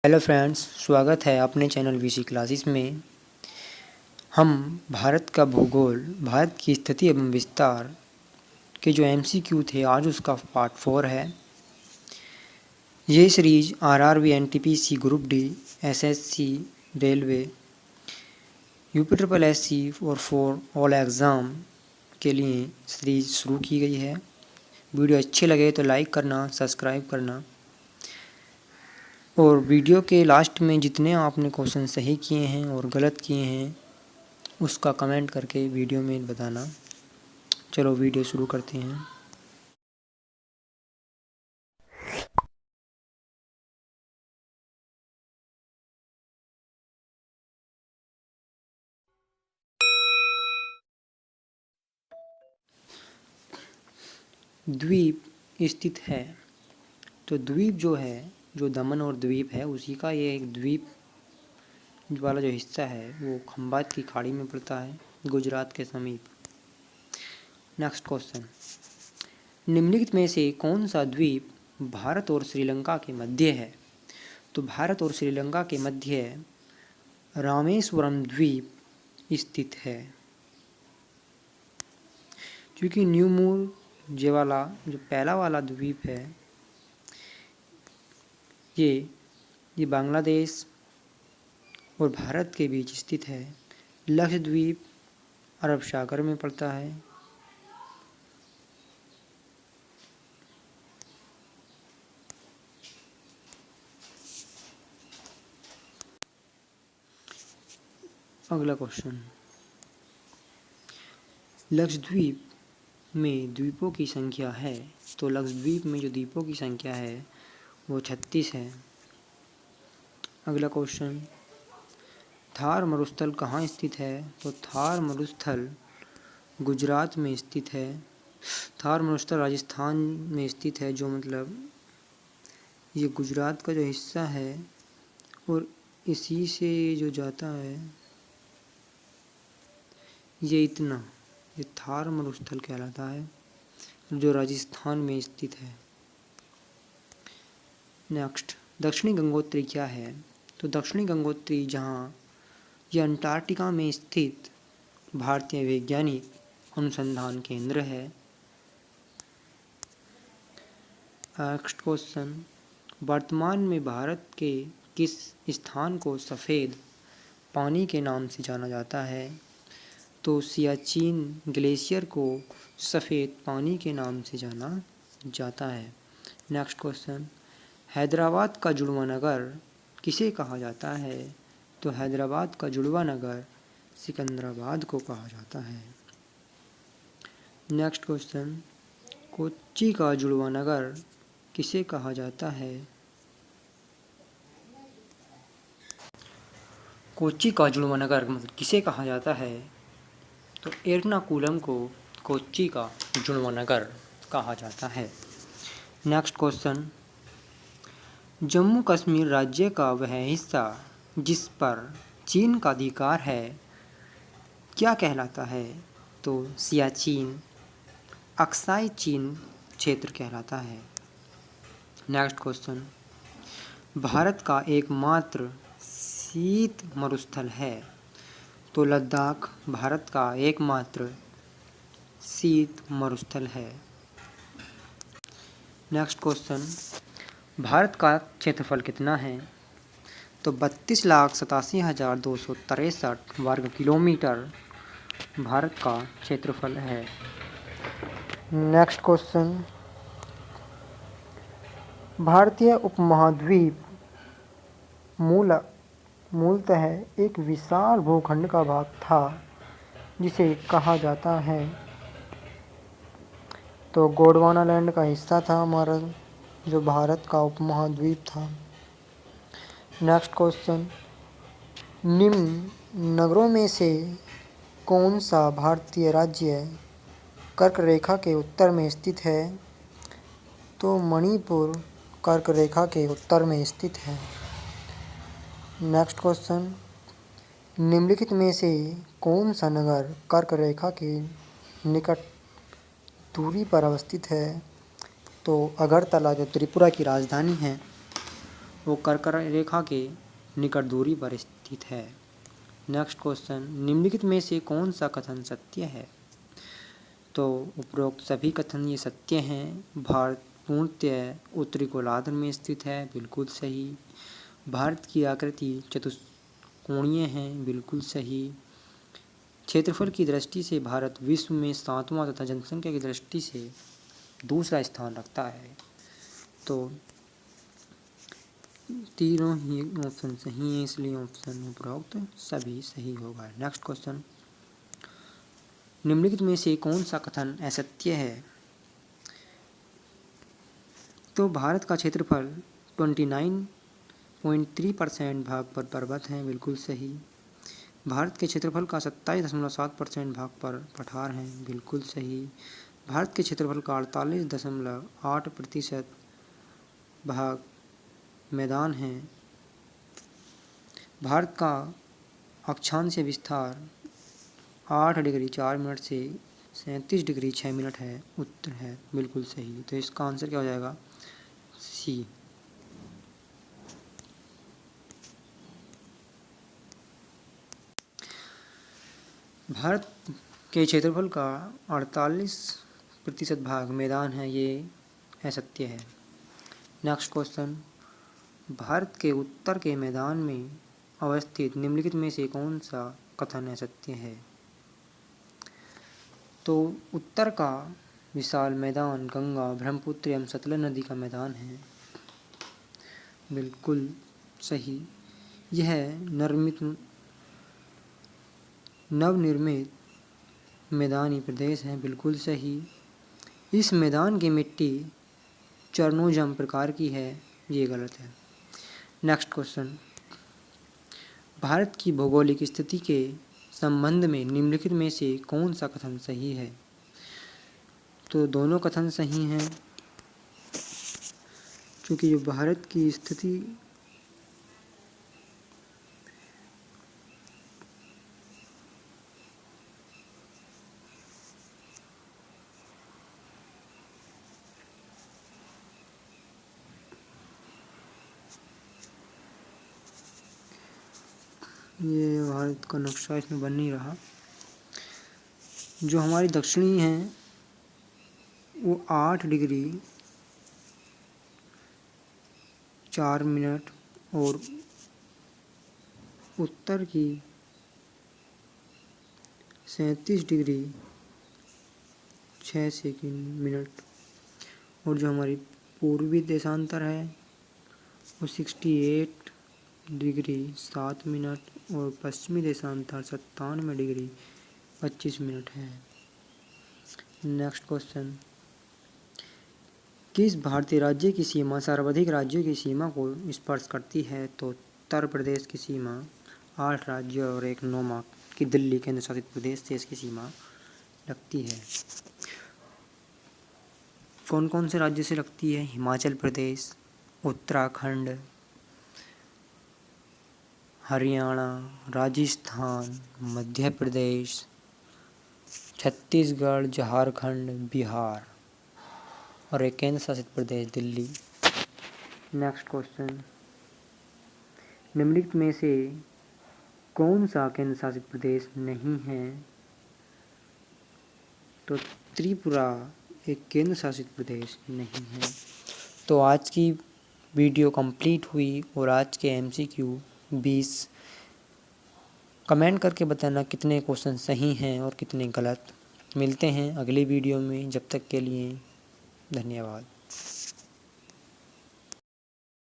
Hello friends, स्वागत है अपने चैनल वीसी क्लासेस में। हम भारत का भूगोल, भारत की स्थिति एवं विस्तार के जो एमसीक्यू थे, आज उसका पार्ट 4 है। ये series RRB, NTPC, group D, SSC, railway, UPSC और फॉर ऑल एग्ज़ाम के लिए सीरीज शुरू की गई है। वीडियो अच्छे लगे तो लाइक करना, सब्सक्राइब करना और वीडियो के लास्ट में जितने आपने क्वेश्चन सही किए हैं और गलत किए हैं उसका कमेंट करके वीडियो में बताना। चलो वीडियो शुरू करते हैं। द्वीप स्थित है, तो द्वीप जो है, जो दमन और द्वीप है, उसी का ये एक द्वीप वाला जो हिस्सा है वो खंबात की खाड़ी में पड़ता है, गुजरात के समीप। नेक्स्ट क्वेश्चन, निम्नलिखित में से कौन सा द्वीप भारत और श्रीलंका के मध्य है? तो भारत और श्रीलंका के मध्य रामेश्वरम द्वीप स्थित है, क्योंकि न्यू मूल ये वाला जो पहला वाला द्वीप है ये बांग्लादेश और भारत के बीच स्थित है। लक्षद्वीप अरब सागर में पड़ता है। अगला क्वेश्चन, लक्षद्वीप में द्वीपों की संख्या है? तो लक्षद्वीप में जो द्वीपों की संख्या है वो 36 है। अगला क्वेश्चन, थार मरुस्थल कहाँ स्थित है? तो थार मरुस्थल गुजरात में स्थित है। थार मरुस्थल राजस्थान में स्थित है, जो मतलब ये गुजरात का जो हिस्सा है और इसी से जो जाता है ये थार मरुस्थल कहलाता है, जो राजस्थान में स्थित है। नेक्स्ट, दक्षिणी गंगोत्री क्या है? तो दक्षिणी गंगोत्री जहाँ ये अंटार्कटिका में स्थित भारतीय वैज्ञानिक अनुसंधान केंद्र है। नेक्स्ट क्वेश्चन, वर्तमान में भारत के किस स्थान को सफ़ेद पानी के नाम से जाना जाता है? तो सियाचिन ग्लेशियर को सफ़ेद पानी के नाम से जाना जाता है। नेक्स्ट क्वेश्चन, हैदराबाद का जुड़वा नगर किसे कहा जाता है? तो हैदराबाद का जुड़वा नगर सिकंदराबाद को कहा जाता है। नेक्स्ट क्वेश्चन, कोच्चि का जुड़वा नगर किसे कहा जाता है? कोच्चि का जुड़वा नगर मतलब किसे कहा जाता है? तो एर्नाकुलम को कोच्चि का जुड़वा नगर कहा जाता है। नेक्स्ट क्वेश्चन, जम्मू कश्मीर राज्य का वह हिस्सा जिस पर चीन का अधिकार है क्या कहलाता है? तो सियाचिन अक्साई चीन क्षेत्र कहलाता है। नेक्स्ट क्वेश्चन, भारत का एकमात्र शीत मरुस्थल है? तो लद्दाख भारत का एकमात्र शीत मरुस्थल है। नेक्स्ट क्वेश्चन, भारत का क्षेत्रफल कितना है? तो 32,87,263 वर्ग किलोमीटर भारत का क्षेत्रफल है। नेक्स्ट क्वेश्चन, भारतीय उपमहाद्वीप मूलतः एक विशाल भूखंड का भाग था जिसे कहा जाता है? तो गोंडवाना लैंड का हिस्सा था हमारा, जो भारत का उपमहाद्वीप था। नेक्स्ट क्वेश्चन, निम्न नगरों में से कौन सा भारतीय राज्य कर्क रेखा के उत्तर में स्थित है? तो मणिपुर कर्क रेखा के उत्तर में स्थित है। नेक्स्ट क्वेश्चन, निम्नलिखित में से कौन सा नगर कर्क रेखा के निकट दूरी पर अवस्थित है? तो अगरतला जो त्रिपुरा की राजधानी है वो कर्क रेखा के निकट दूरी पर स्थित है। नेक्स्ट क्वेश्चन, निम्नलिखित में से कौन सा कथन सत्य है? तो उपरोक्त सभी कथन ये सत्य हैं। भारत पूर्णतः उत्तरी गोलार्ध में स्थित है, बिल्कुल सही। भारत की आकृति चतुष्कोणीय है, बिल्कुल सही। क्षेत्रफल की दृष्टि से भारत विश्व में 7वां तथा जनसंख्या की दृष्टि से दूसरा स्थान रखता है। तो तीनों ही ऑप्शन सही है, इसलिए ऑप्शन उपरोक्त सभी सही होगा। नेक्स्ट क्वेश्चन, निम्नलिखित में से कौन सा कथन असत्य है? तो भारत का क्षेत्रफल 29.3% भाग पर पर्वत है, बिल्कुल सही। भारत के क्षेत्रफल का 27.7% भाग पर पठार हैं, बिल्कुल सही। भारत के क्षेत्रफल का 48.8% भाग मैदान है। भारत का अक्षांशीय विस्तार 8 डिग्री 4 मिनट से 37 डिग्री 6 मिनट है, उत्तर है, बिल्कुल सही। तो इसका आंसर क्या हो जाएगा? सी। भारत के क्षेत्रफल का 48% भाग मैदान है, ये असत्य है। नेक्स्ट क्वेश्चन, भारत के उत्तर के मैदान में अवस्थित निम्नलिखित में से कौन सा कथन असत्य है? तो उत्तर का विशाल मैदान गंगा, ब्रह्मपुत्र एवं सतलज नदी का मैदान है, बिल्कुल सही। यह नवनिर्मित मैदानी प्रदेश है, बिल्कुल सही। इस मैदान की मिट्टी चरनोजम प्रकार की है, ये गलत है। नेक्स्ट क्वेश्चन, भारत की भौगोलिक स्थिति के संबंध में निम्नलिखित में से कौन सा कथन सही है? तो दोनों कथन सही हैं, क्योंकि जो भारत की स्थिति ये भारत का नक्शा इसमें बन नहीं रहा। जो हमारी दक्षिणी है वो 8 डिग्री 4 मिनट और उत्तर की 37 डिग्री 6 सेकंड मिनट, और जो हमारी पूर्वी देशांतर है वो 68 डिग्री 7 मिनट और पश्चिमी देशांतर 97 डिग्री 25 मिनट है। नेक्स्ट क्वेश्चन, किस भारतीय राज्य की सीमा सर्वाधिक राज्यों की सीमा को स्पर्श करती है? तो उत्तर प्रदेश की सीमा 8 राज्यों और 1 नौमा की दिल्ली केंद्र शासित प्रदेश से इसकी सीमा लगती है। कौन कौन से राज्य से लगती है? हिमाचल प्रदेश, उत्तराखंड, हरियाणा, राजस्थान, मध्य प्रदेश, छत्तीसगढ़, झारखंड, बिहार और एक केंद्र शासित प्रदेश दिल्ली। नेक्स्ट क्वेश्चन, निम्नलिखित में से कौन सा केंद्र शासित प्रदेश नहीं है? तो त्रिपुरा एक केंद्र शासित प्रदेश नहीं है। तो आज की वीडियो कंप्लीट हुई और आज के MCQ 20 कमेंट करके बताना कितने क्वेश्चन सही हैं और कितने गलत। मिलते हैं अगली वीडियो में, जब तक के लिए धन्यवाद।